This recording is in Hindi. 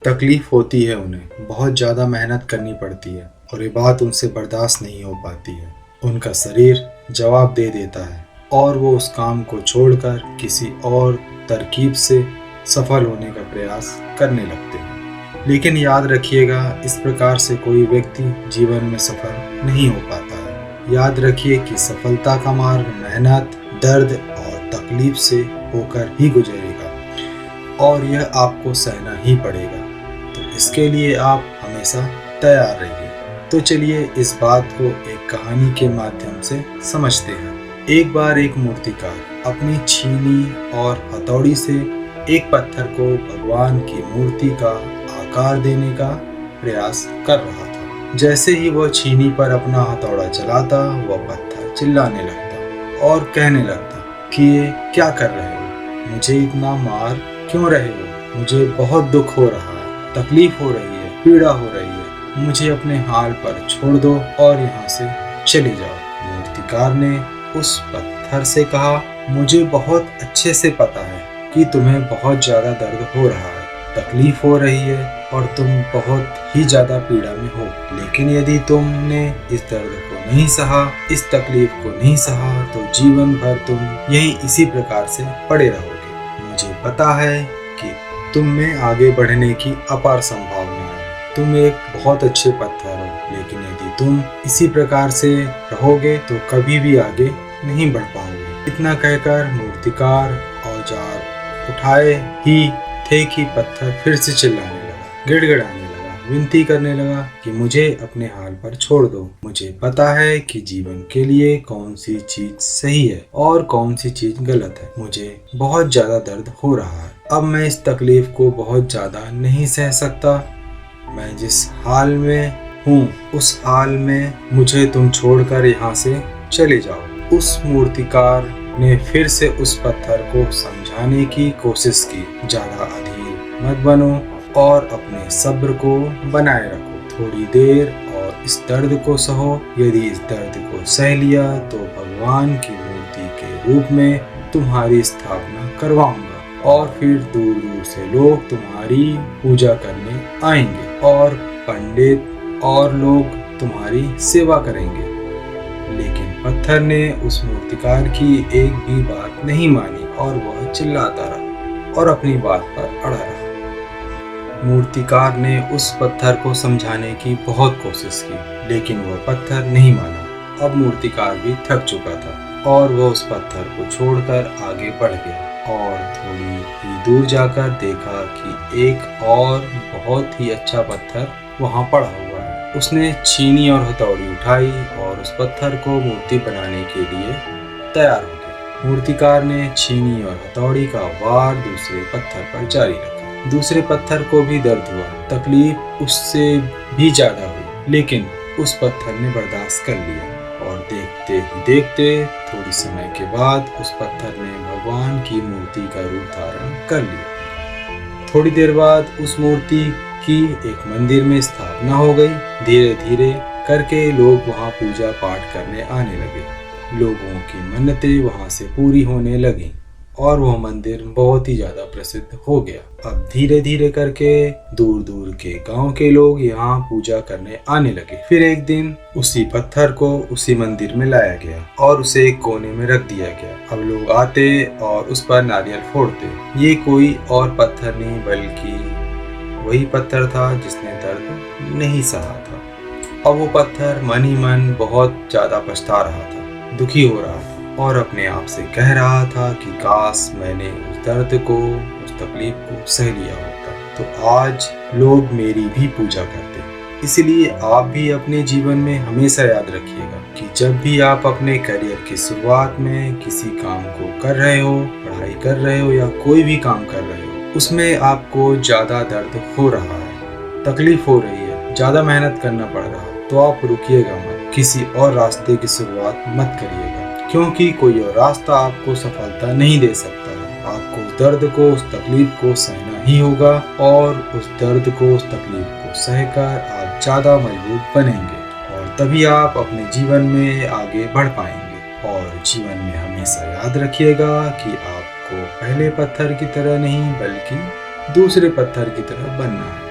तकलीफ होती है उन्हें, बहुत ज़्यादा मेहनत करनी पड़ती है और ये बात उनसे बर्दाश्त नहीं हो पाती है। उनका शरीर जवाब दे देता है और वो उस काम को छोड़कर किसी और तरकीब से सफल होने का प्रयास करने लगते हैं। लेकिन याद रखिएगा, इस प्रकार से कोई व्यक्ति जीवन में सफल नहीं हो पाता है। याद रखिए कि सफलता का मार्ग मेहनत, दर्द और तकलीफ से होकर ही गुजरेगा और यह आपको सहना ही पड़ेगा। तो इसके लिए आप हमेशा तैयार रहिए। तो चलिए इस बात को एक कहानी के माध्यम से समझते हैं। एक बार एक मूर्तिकार अपनी छीनी और हथौड़ी से एक पत्थर को भगवान की मूर्ति का आकार देने का प्रयास कर रहा था। जैसे ही वह छीनी पर अपना हथौड़ा चलाता, वह पत्थर चिल्लाने लगता और कहने लगता कि ये क्या कर रहे हो, मुझे इतना मार क्यों रहे हो, मुझे बहुत दुख हो रहा है, तकलीफ हो रही है, पीड़ा हो रही है, मुझे अपने हाल पर छोड़ दो और यहाँ से चले जाओ। मूर्तिकार ने उस पत्थर से कहा, मुझे बहुत अच्छे से पता है कि तुम्हें बहुत ज़्यादा दर्द हो रहा है, तकलीफ हो रही है और तुम बहुत ही ज़्यादा पीड़ा में हो। लेकिन यदि तुमने इस दर्द को नहीं सहा, इस तकलीफ को नहीं सहा, तो जीवन भर तुम यही इसी प्रकार से पड़े रहोगे। मुझे पता है कि तुम में आगे बढ़ने की अपार संभावना है। तुम एक बहुत अच्छे पत्थर हो, लेकिन यदि तुम इसी प्रकार से रहोगे तो कभी भी आगे नहीं बढ़ पाओगे। इतना कहकर मूर्तिकार औजार उठाए ही थे कि पत्थर फिर से चिल्लाने लगा, गिड़गिड़ाने लगा, विनती करने लगा कि मुझे अपने हाल पर छोड़ दो। मुझे पता है कि जीवन के लिए कौन सी चीज सही है और कौन सी चीज गलत है। मुझे बहुत ज्यादा दर्द हो रहा है। अब मैं इस तकलीफ को बहुत ज्यादा नहीं सह सकता। मैं जिस हाल में हूँ, उस हाल में मुझे तुम छोड़कर यहाँ से चले जाओ। उस मूर्तिकार ने फिर से उस पत्थर को समझाने की कोशिश की, ज्यादा अधीर मत बनो और अपने सब्र को बनाए रखो, थोड़ी देर और इस दर्द को सहो। यदि इस दर्द को सह लिया तो भगवान की मूर्ति के रूप में तुम्हारी स्थापना करवाऊंगा और फिर दूर दूर से लोग तुम्हारी पूजा करने आएंगे और पंडित और लोग तुम्हारी सेवा करेंगे। लेकिन पत्थर ने उस मूर्तिकार की एक भी बात नहीं मानी और वह चिल्लाता रहा और अपनी बात पर अड़ा रहा। मूर्तिकार ने उस पत्थर को समझाने की बहुत कोशिश की, लेकिन वह पत्थर नहीं माना। अब मूर्तिकार भी थक चुका था और वह उस पत्थर को छोड़कर आगे बढ़ गया और थोड़ी ही दूर जाकर देखा कि एक और बहुत ही अच्छा पत्थर वहां पड़ा हुआ है। उसने छीनी और हथौड़ी उठाई और उस पत्थर को मूर्ति बनाने के लिए तैयार हो गया। मूर्तिकार ने छीनी और हथौड़ी का वार दूसरे पत्थर पर जारी रखा। दूसरे पत्थर को भी दर्द हुआ, तकलीफ उससे भी ज्यादा हुई, लेकिन उस पत्थर ने बर्दाश्त कर लिया और देखते ही देखते थोड़ी समय के बाद उस पत्थर ने भगवान की मूर्ति का रूप धारण कर लिया। थोड़ी देर बाद उस मूर्ति की एक मंदिर में स्थापना हो गई। धीरे धीरे करके लोग वहां पूजा पाठ करने आने लगे। लोगों की मन्नतें वहां से पूरी होने लगी और वह मंदिर बहुत ही ज्यादा प्रसिद्ध हो गया। अब धीरे धीरे करके दूर दूर के गांव के लोग यहाँ पूजा करने आने लगे। फिर एक दिन उसी पत्थर को उसी मंदिर में लाया गया और उसे एक कोने में रख दिया गया। अब लोग आते और उस पर नारियल फोड़ते। ये कोई और पत्थर नहीं बल्कि वही पत्थर था जिसने दर्द नहीं सहा था। अब वो पत्थर मन ही मन बहुत ज्यादा पछता रहा था, दुखी हो रहा था और अपने आप से कह रहा था कि काश मैंने उस दर्द को, उस तकलीफ को सह लिया होता तो आज लोग मेरी भी पूजा करते। इसलिए आप भी अपने जीवन में हमेशा याद रखिएगा कि जब भी आप अपने करियर की शुरुआत में किसी काम को कर रहे हो, पढ़ाई कर रहे हो या कोई भी काम कर रहे हो, उसमें आपको ज्यादा दर्द हो रहा है, तकलीफ हो रही है, ज्यादा मेहनत करना पड़ रहा है, तो आप रुकिएगा मत, किसी और रास्ते की शुरुआत मत करिएगा, क्योंकि कोई और रास्ता आपको सफलता नहीं दे सकता है। आपको उस दर्द को, उस तकलीफ को सहना ही होगा और उस दर्द को, उस तकलीफ को सहकर आप ज्यादा मजबूत बनेंगे और तभी आप अपने जीवन में आगे बढ़ पाएंगे। और जीवन में हमेशा याद रखिएगा कि आपको पहले पत्थर की तरह नहीं बल्कि दूसरे पत्थर की तरह बनना है।